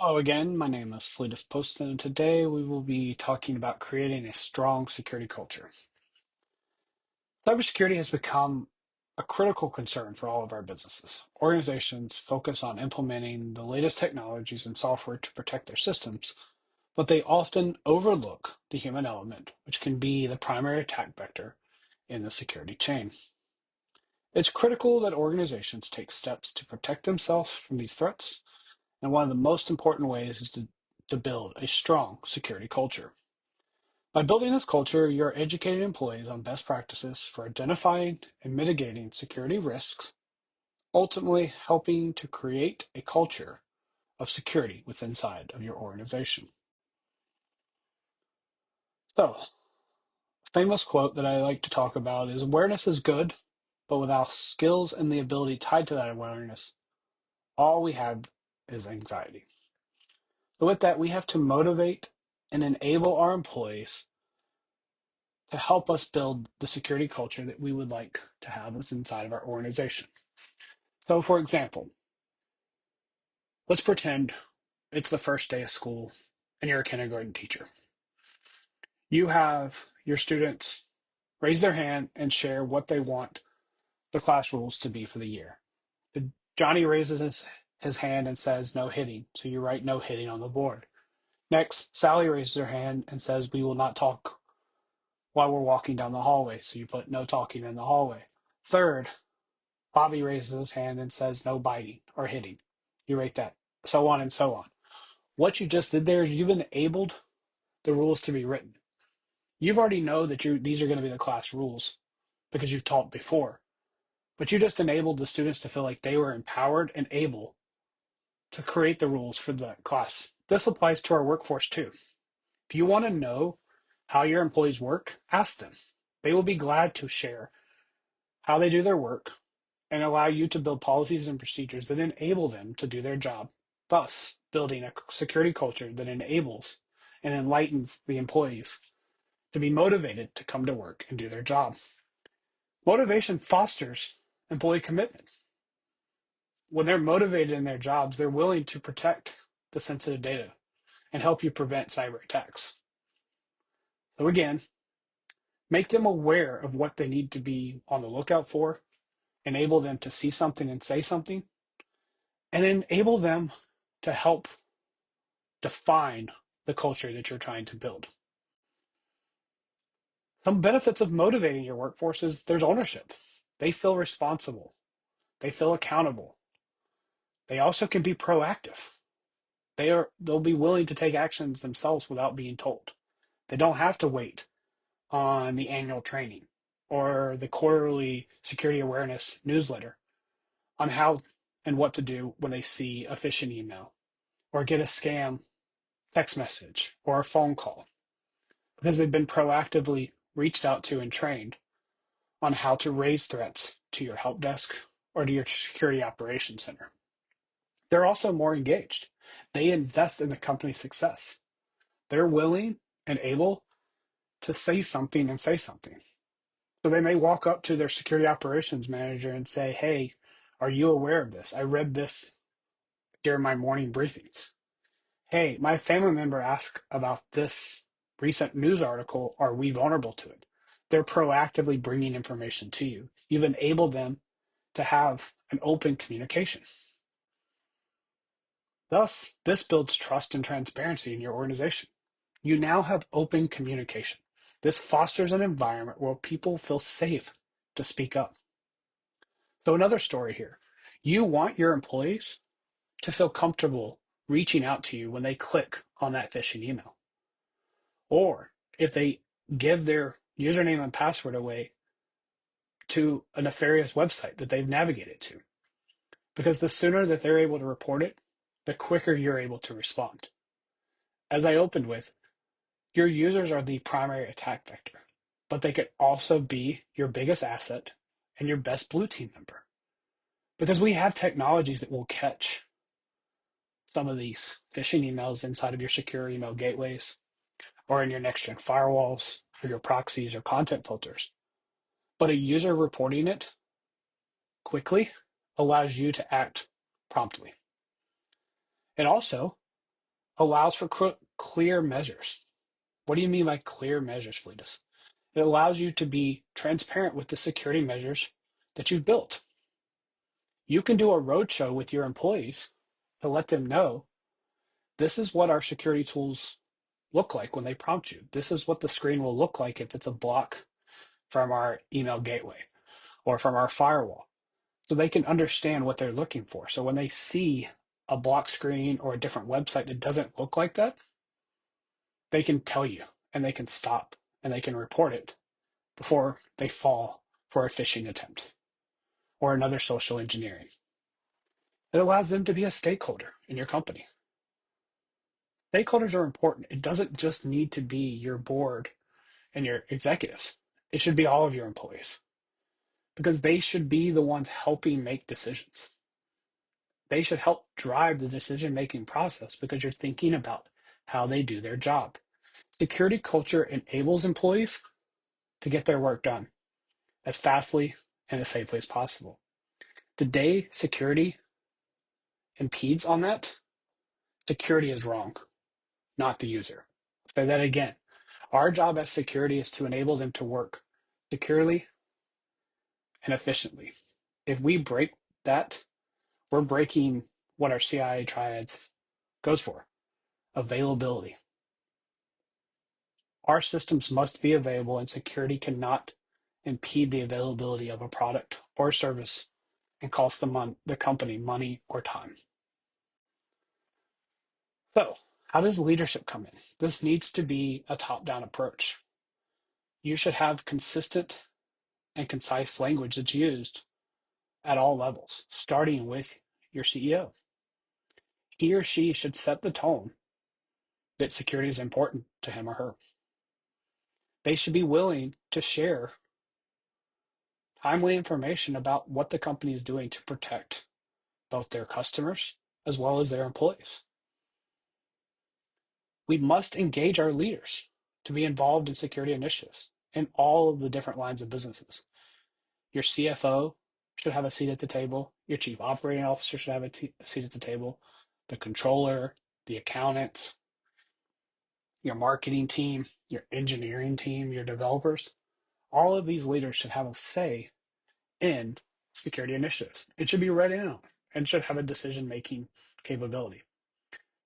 Hello again, my name is Fleetus Poston, and today we will be talking about creating a strong security culture. Cybersecurity has become a critical concern for all of our businesses. Organizations focus on implementing the latest technologies and software to protect their systems, but they often overlook the human element, which can be the primary attack vector in the security chain. It's critical that organizations take steps to protect themselves from these threats. And one of the most important ways is to build a strong security culture. By building this culture, you're educating employees on best practices for identifying and mitigating security risks, ultimately helping to create a culture of security within inside of your organization. So, a famous quote that I like to talk about is awareness is good, but without skills and the ability tied to that awareness, all we have is anxiety. So with that, we have to motivate and enable our employees to help us build the security culture that we would like to have us inside of our organization. So, for example, let's pretend it's the first day of school and you're a kindergarten teacher. You have your students raise their hand and share what they want the class rules to be for the year. Johnny raises his hand and says no hitting, so you write no hitting on the board. Next, Sally raises her hand and says we will not talk while we're walking down the hallway, so you put no talking in the hallway. Third, Bobby raises his hand and says no biting or hitting. You rate that, so on and so on. What you just did there is you've enabled the rules to be written. You've already know that these are going to be the class rules because you've taught before, but you just enabled the students to feel like they were empowered and able to create the rules for the class. This applies to our workforce too. If you want to know how your employees work, ask them. They will be glad to share how they do their work and allow you to build policies and procedures that enable them to do their job, thus building a security culture that enables and enlightens the employees to be motivated to come to work and do their job. Motivation fosters employee commitment. When they're motivated in their jobs, they're willing to protect the sensitive data and help you prevent cyber attacks. So again, make them aware of what they need to be on the lookout for, enable them to see something and say something, and enable them to help define the culture that you're trying to build. Some benefits of motivating your workforce is there's ownership. They feel responsible. They feel accountable. They also can be proactive. They'll be willing to take actions themselves without being told. They don't have to wait on the annual training or the quarterly security awareness newsletter on how and what to do when they see a phishing email or get a scam text message or a phone call because they've been proactively reached out to and trained on how to raise threats to your help desk or to your security operations center. They're also more engaged. They invest in the company's success. They're willing and able to say something and say something. So they may walk up to their security operations manager and say, hey, are you aware of this? I read this during my morning briefings. Hey, my family member asked about this recent news article. Are we vulnerable to it? They're proactively bringing information to you. You've enabled them to have an open communication. Thus, this builds trust and transparency in your organization. You now have open communication. This fosters an environment where people feel safe to speak up. So, another story here. You want your employees to feel comfortable reaching out to you when they click on that phishing email. Or if they give their username and password away to a nefarious website that they've navigated to. Because the sooner that they're able to report it, the quicker you're able to respond. As I opened with, your users are the primary attack vector, but they could also be your biggest asset and your best blue team member. Because we have technologies that will catch some of these phishing emails inside of your secure email gateways or in your next gen firewalls or your proxies or content filters. But a user reporting it quickly allows you to act promptly. And also, Allows for clear measures. What do you mean by clear measures, Fleetus? It allows you to be transparent with the security measures that you've built. You can do a roadshow with your employees to let them know this is what our security tools look like when they prompt you. This is what the screen will look like if it's a block from our email gateway or from our firewall. So they can understand what they're looking for. So when they see a block screen or a different website that doesn't look like that, they can tell you and they can stop and they can report it before they fall for a phishing attempt or another social engineering. It allows them to be a stakeholder in your company. Stakeholders are important. It doesn't just need to be your board and your executives. It should be all of your employees because they should be the ones helping make decisions. They should help drive the decision-making process because you're thinking about how they do their job. Security culture enables employees to get their work done as fastly and as safely as possible. The day security impedes on that, security is wrong, not the user. I'll say that again. Our job as security is to enable them to work securely and efficiently. If we break that, we're breaking what our CIA triads goes for, availability. Our systems must be available and security cannot impede the availability of a product or service and cost the company money or time. So, how does leadership come in? This needs to be a top-down approach. You should have consistent and concise language that's used at all levels, starting with your CEO. He or she should set the tone that security is important to him or her. They should be willing to share timely information about what the company is doing to protect both their customers as well as their employees. We must engage our leaders to be involved in security initiatives in all of the different lines of businesses. Your CFO should have a seat at the table. Your chief operating officer should have a seat at the table. The controller, the accountants, your marketing team, your engineering team, your developers, all of these leaders should have a say in security initiatives. It should be read in and should have a decision-making capability.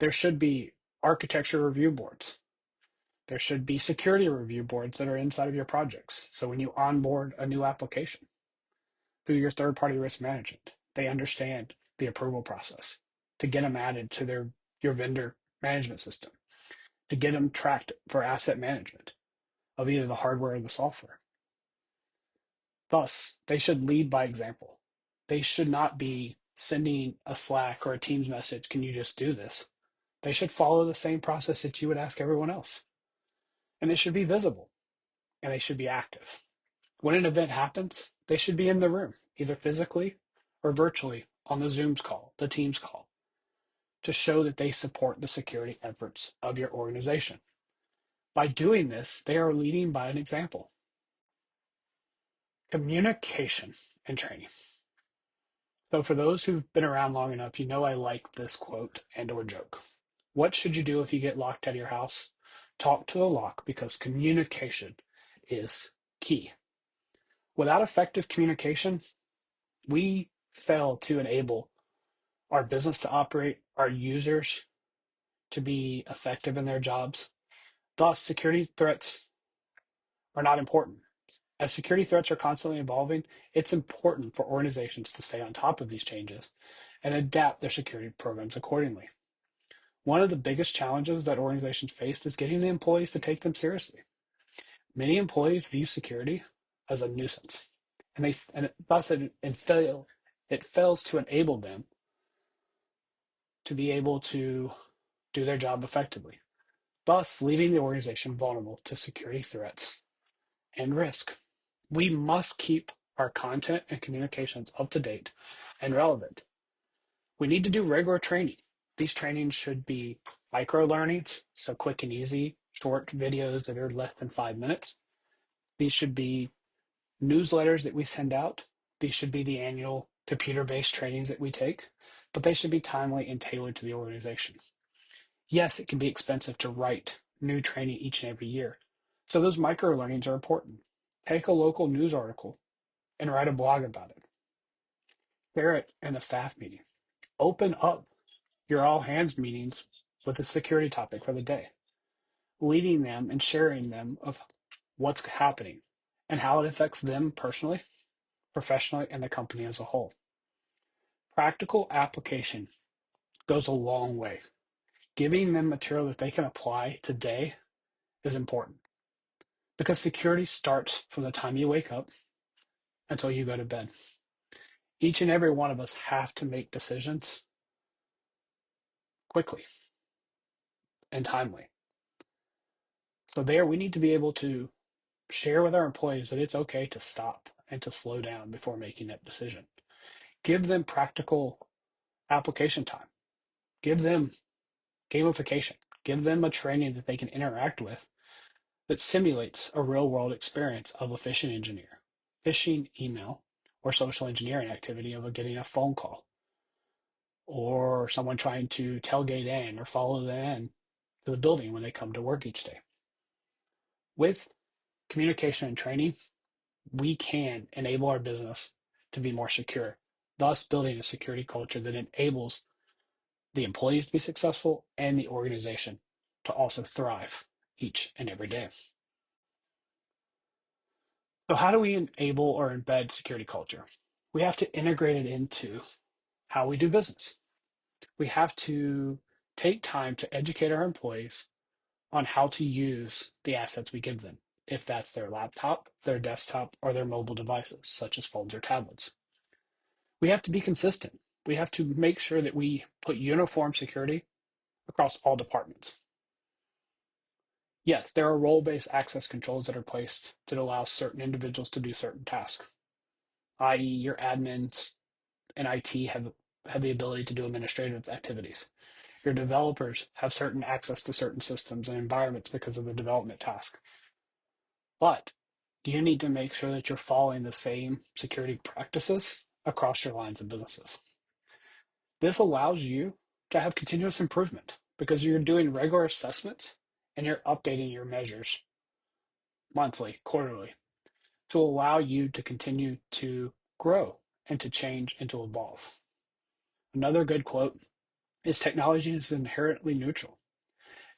There should be architecture review boards. There should be security review boards that are inside of your projects. So when you onboard a new application through your third-party risk management, they understand the approval process to get them added to your vendor management system, to get them tracked for asset management of either the hardware or the software. Thus, they should lead by example. They should not be sending a Slack or a Teams message, can you just do this? They should follow the same process that you would ask everyone else. And it should be visible and they should be active. When an event happens, they should be in the room, either physically or virtually on the Zoom's call, the Teams call, to show that they support the security efforts of your organization. By doing this, they are leading by an example. Communication and training. So for those who've been around long enough, you know I like this quote and or joke. What should you do if you get locked out of your house? Talk to the lock because communication is key. Without effective communication, we fail to enable our business to operate, our users to be effective in their jobs. Thus, security threats are not important. As security threats are constantly evolving, it's important for organizations to stay on top of these changes and adapt their security programs accordingly. One of the biggest challenges that organizations face is getting the employees to take them seriously. Many employees view security as a nuisance, it fails to enable them to be able to do their job effectively, thus leaving the organization vulnerable to security threats and risk. We must keep our content and communications up to date and relevant. We need to do regular training. These trainings should be micro learnings, so quick and easy, short videos that are less than 5 minutes. These should be newsletters that we send out. These should be the annual computer-based trainings that we take, but they should be timely and tailored to the organization. Yes, it can be expensive to write new training each and every year. So those micro learnings are important. Take a local news article and write a blog about it. Share it in a staff meeting. Open up your all hands meetings with a security topic for the day, leading them and sharing them of what's happening and how it affects them personally, professionally, and the company as a whole. Practical application goes a long way. Giving them material that they can apply today is important because security starts from the time you wake up until you go to bed. Each and every one of us have to make decisions quickly and timely. So there we need to be able to share with our employees that it's okay to stop and to slow down before making that decision. Give them practical application time. Give them gamification. Give them a training that they can interact with that simulates a real world experience of a phishing engineer, phishing email, or social engineering activity of getting a phone call or someone trying to tailgate in or follow them in to the building when they come to work each day. With communication and training, we can enable our business to be more secure, thus building a security culture that enables the employees to be successful and the organization to also thrive each and every day. So, how do we enable or embed security culture? We have to integrate it into how we do business. We have to take time to educate our employees on how to use the assets we give them, if that's their laptop, their desktop, or their mobile devices, such as phones or tablets. We have to be consistent. We have to make sure that we put uniform security across all departments. Yes, there are role-based access controls that are placed that allow certain individuals to do certain tasks, i.e., your admins and IT have the ability to do administrative activities. Your developers have certain access to certain systems and environments because of the development task. But you need to make sure that you're following the same security practices across your lines of businesses. This allows you to have continuous improvement because you're doing regular assessments and you're updating your measures monthly, quarterly to allow you to continue to grow and to change and to evolve. Another good quote is technology is inherently neutral.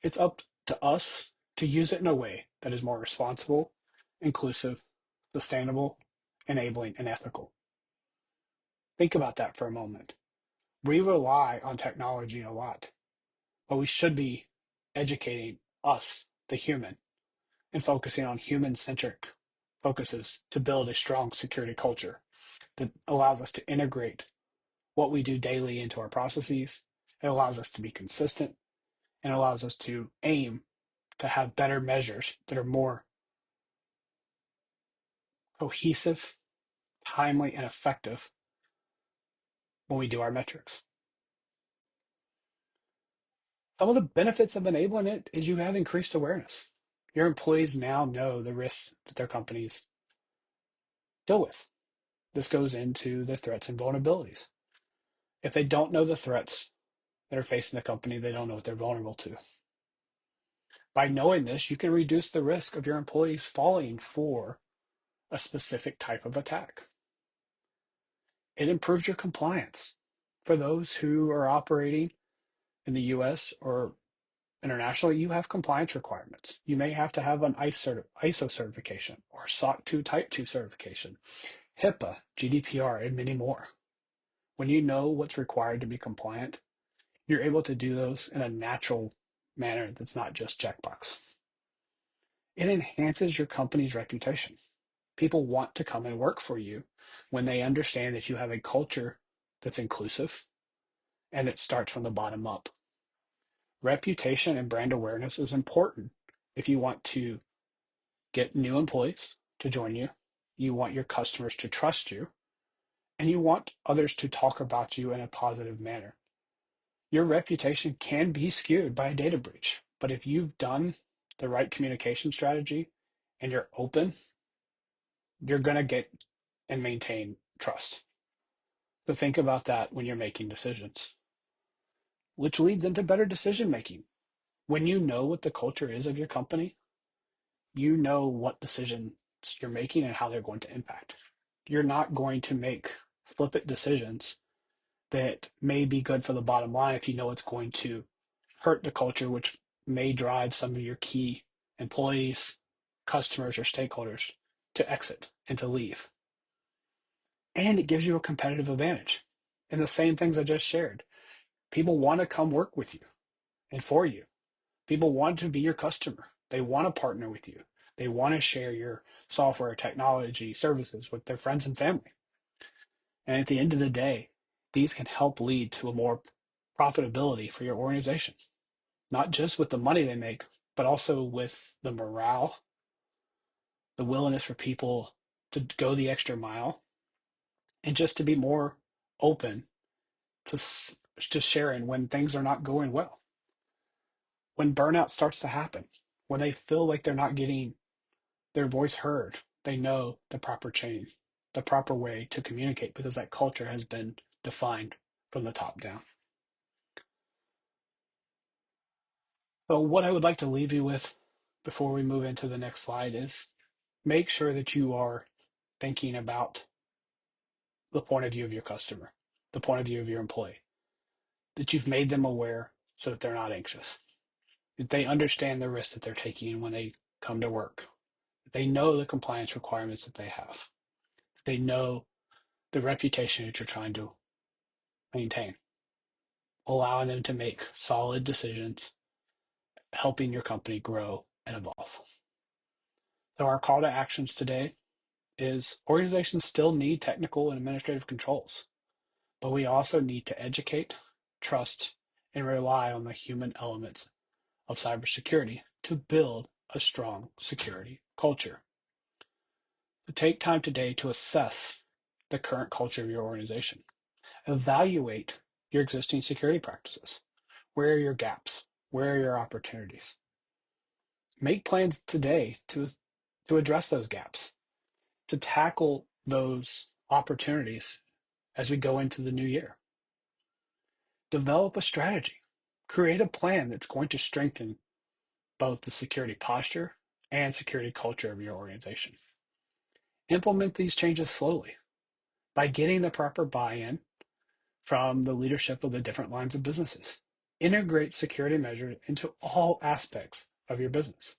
It's up to us to use it in a way that is more responsible, inclusive, sustainable, enabling, and ethical. Think about that for a moment. We rely on technology a lot, but we should be educating us, the human, and focusing on human centric focuses to build a strong security culture that allows us to integrate what we do daily into our processes. It allows us to be consistent and allows us to aim to have better measures that are more cohesive, timely, and effective when we do our metrics. Some of the benefits of enabling it is you have increased awareness. Your employees now know the risks that their companies deal with. This goes into the threats and vulnerabilities. If they don't know the threats that are facing the company, they don't know what they're vulnerable to. By knowing this, you can reduce the risk of your employees falling for a specific type of attack. It improves your compliance for those who are operating in the US or internationally. You have compliance requirements. You may have to have an ISO certification or SOC 2 Type 2 certification, HIPAA, GDPR, and many more. When you know what's required to be compliant, you're able to do those in a natural manner that's not just checkbox. It enhances your company's reputation. People want to come and work for you when they understand that you have a culture that's inclusive and that starts from the bottom up. Reputation and brand awareness is important if you want to get new employees to join you, you want your customers to trust you, and you want others to talk about you in a positive manner. Your reputation can be skewed by a data breach, but if you've done the right communication strategy and you're open, you're going to get and maintain trust. So think about that when you're making decisions, which leads into better decision making. When you know what the culture is of your company, you know what decisions you're making and how they're going to impact. You're not going to make flippant decisions that may be good for the bottom line if you know it's going to hurt the culture, which may drive some of your key employees, customers, or stakeholders to exit and to leave. And it gives you a competitive advantage. And the same things I just shared. People want to come work with you and for you. People want to be your customer. They want to partner with you. They want to share your software, technology, services with their friends and family. And at the end of the day, these can help lead to a more profitability for your organization, not just with the money they make, but also with the morale, the willingness for people to go the extra mile, and just to be more open to sharing when things are not going well, when burnout starts to happen, when they feel like they're not getting their voice heard, they know the proper change, the proper way to communicate because that culture has been defined from the top down. So, what I would like to leave you with before we move into the next slide is make sure that you are thinking about the point of view of your customer, the point of view of your employee, that you've made them aware so that they're not anxious, that they understand the risk that they're taking when they come to work, that they know the compliance requirements that they have, that they know the reputation that you're trying to maintain, allowing them to make solid decisions, helping your company grow and evolve. So, our call to actions today is organizations still need technical and administrative controls, but we also need to educate, trust, and rely on the human elements of cybersecurity to build a strong security culture. So take time today to assess the current culture of your organization. Evaluate your existing security practices. Where are your gaps? Where are your opportunities? Make plans today to address those gaps, to tackle those opportunities as we go into the new year. Develop a strategy. Create a plan that's going to strengthen both the security posture and security culture of your organization. Implement these changes slowly by getting the proper buy-in from the leadership of the different lines of businesses. Integrate security measures into all aspects of your business.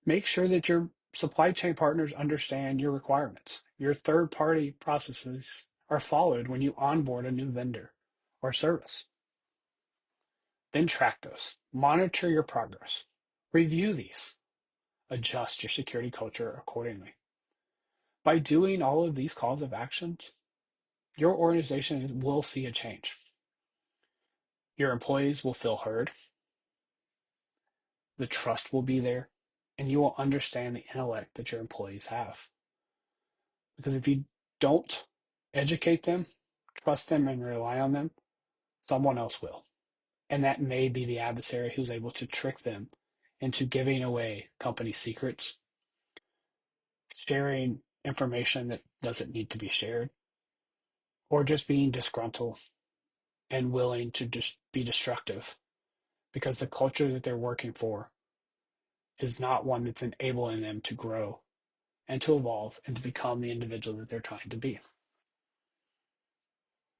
Make sure that your supply chain partners understand your requirements. Your third-party processes are followed when you onboard a new vendor or service. Then track those. Monitor your progress. Review these. Adjust your security culture accordingly. By doing all of these calls of actions, your organization will see a change. Your employees will feel heard, the trust will be there, and you will understand the intellect that your employees have. Because if you don't educate them, trust them, and rely on them, someone else will. And that may be the adversary who's able to trick them into giving away company secrets, sharing information that doesn't need to be shared, or just being disgruntled and willing to just be destructive because the culture that they're working for is not one that's enabling them to grow and to evolve and to become the individual that they're trying to be.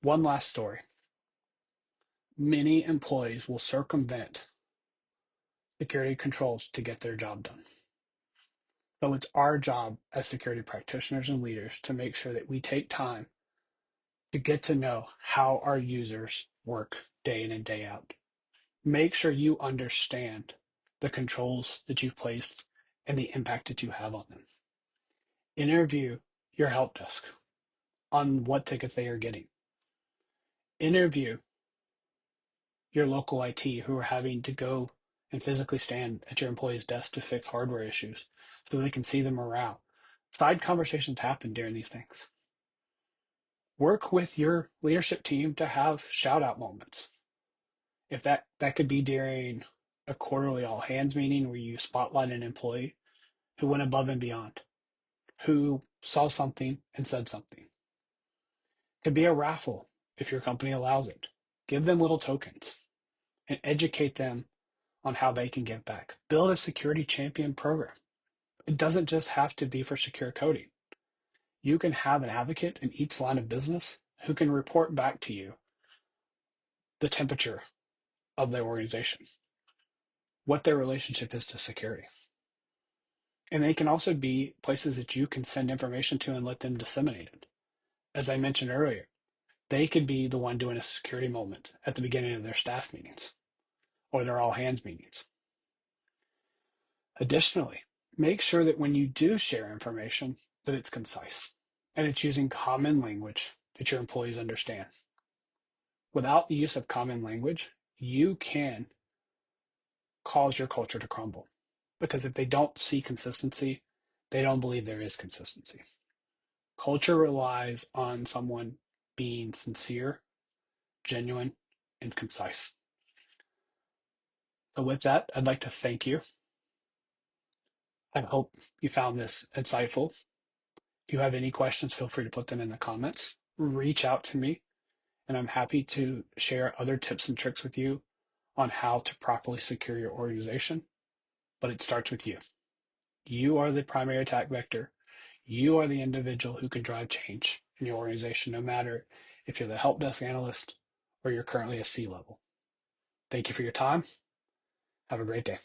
One last story. Many employees will circumvent security controls to get their job done. So it's our job as security practitioners and leaders to make sure that we take time to get to know how our users work day in and day out. Make sure you understand the controls that you've placed and the impact that you have on them. Interview your help desk on what tickets they are getting. Interview your local IT who are having to go and physically stand at your employee's desk to fix hardware issues so they can see the morale. Side conversations happen during these things. Work with your leadership team to have shout out moments. If that could be during a quarterly all hands meeting where you spotlight an employee who went above and beyond, who saw something and said something. It could be a raffle if your company allows it. Give them little tokens and educate them on how they can give back. Build a security champion program. It doesn't just have to be for secure coding. You can have an advocate in each line of business who can report back to you the temperature of their organization, what their relationship is to security. And they can also be places that you can send information to and let them disseminate it. As I mentioned earlier, they could be the one doing a security moment at the beginning of their staff meetings or their all hands meetings. Additionally, make sure that when you do share information, that it's concise and it's using common language that your employees understand. Without the use of common language, you can cause your culture to crumble. Because if they don't see consistency, they don't believe there is consistency. Culture relies on someone being sincere, genuine, and concise. So, with that, I'd like to thank you. I hope you found this insightful. If you have any questions, feel free to put them in the comments. Reach out to me, and I'm happy to share other tips and tricks with you on how to properly secure your organization. But it starts with you. You are the primary attack vector. You are the individual who can drive change in your organization, no matter if you're the help desk analyst or you're currently a C level. Thank you for your time. Have a great day.